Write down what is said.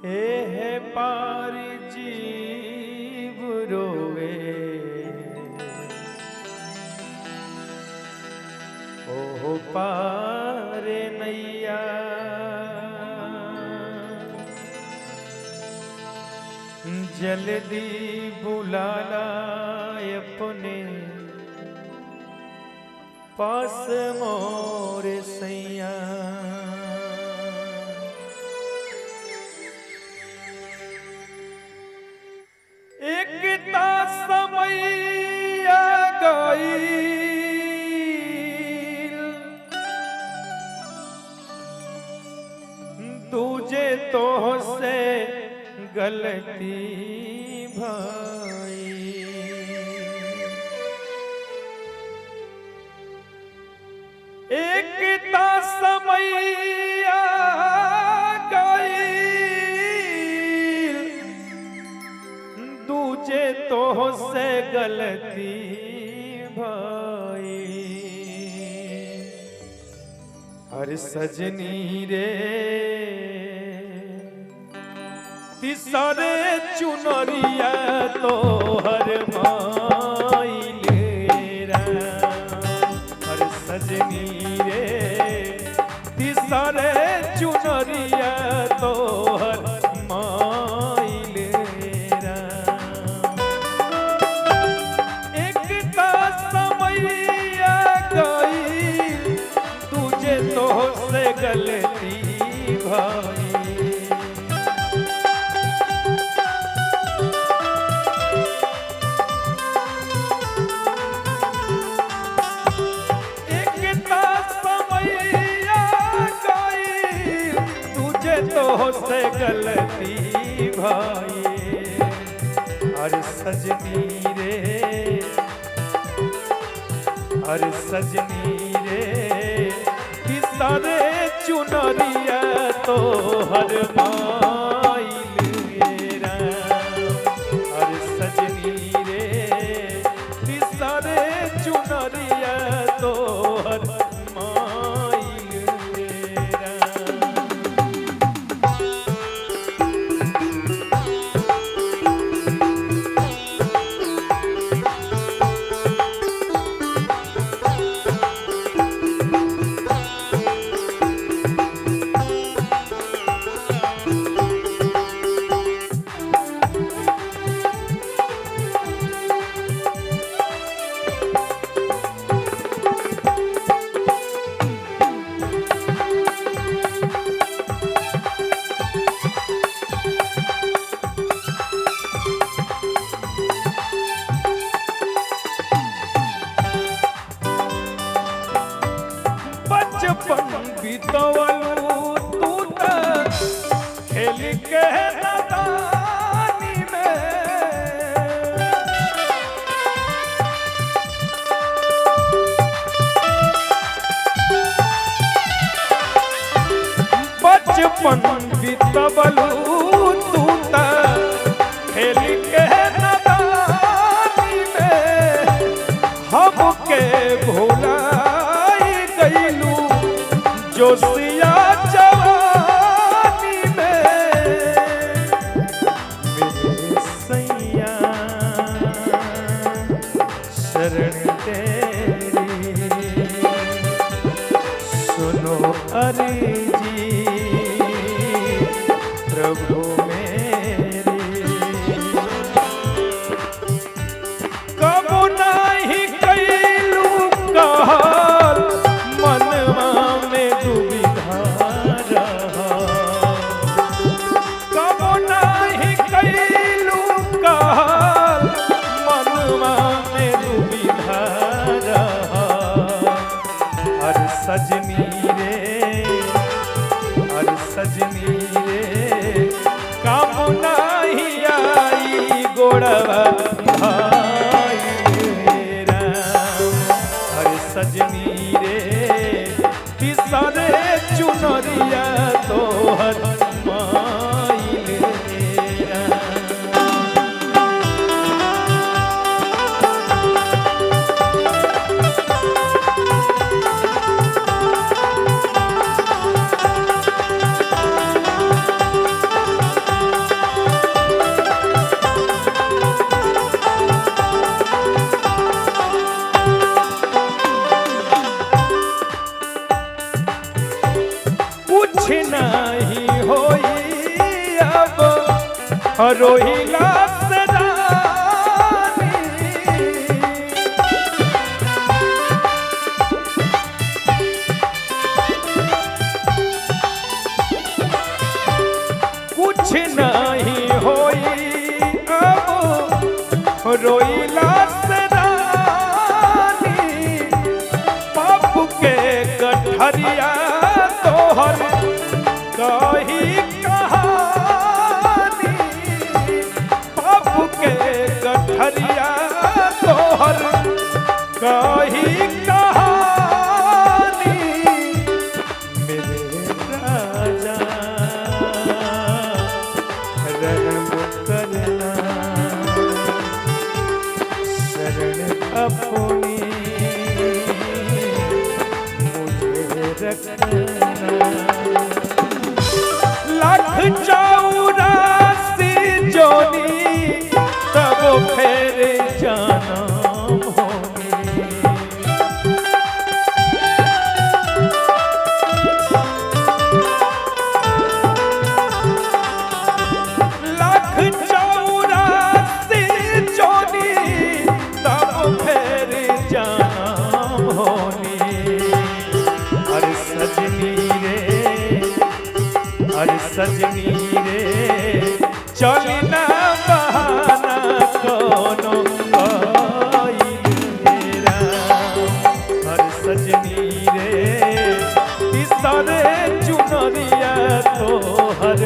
है पार जीव रोवे, ओ पार नैया जल्दी बुलाला अपने पास मोर सैया। एकता समय आ गई तुझे तो से गलती भाई, एकता समय आ गई तुझे तो से गलती भाई। हर सजनी रे तिसरे चुनरिया तो हर माइलेरा। हर सजनी रे तिसरे चुनरिया तो हर माइलेरा। एकता समय आ गई तुझे तो से गलती भाई। तो से गलती भाई। हर सजनी रे, हर सजनी रे किसरे चुनरिया तो हर माइलेरा। हर सजनी रे किसरे चुनरिया तो हर बीतवलू तू त खेल के नदानी में। बचपन बीतवलू तू त खेल के नदानी में। हमके भुलाई गईलू जोशिया जवानी में। मेरे सैया शरण तेरी सुनो अर्जी प्रभु मेरी। कब नहीं कैलू कहल मनवा में दुविधा रहा। कब नहीं कैलू कहल मनवा में दुविधा रहा। हर सजनी रे, हर सजनी रे काम नहीं आई गोड़वा भाई मेरा। हर सजनी रे तिसरे चुनरिया तो हर माइलेरा। कुछ नहीं होई अब रोहिला से रानी। कुछ नहीं होई अब रोइला से रानी। बापू के गठरिया तोहर कही कहानी। बापू के गठरिया तोहर कही कहानी। मेरे राजा रहम करना शरण अपनी मुझे रखना। लाख चौरासी जोनी तब फिर जानम होगी। लाख चौरासी जोनी तब फिर जानम होनी। अरे सजनी रे चली ना बहाना कोनो मेरा। हर सजनी रे तीसरे चुनरिया तो हर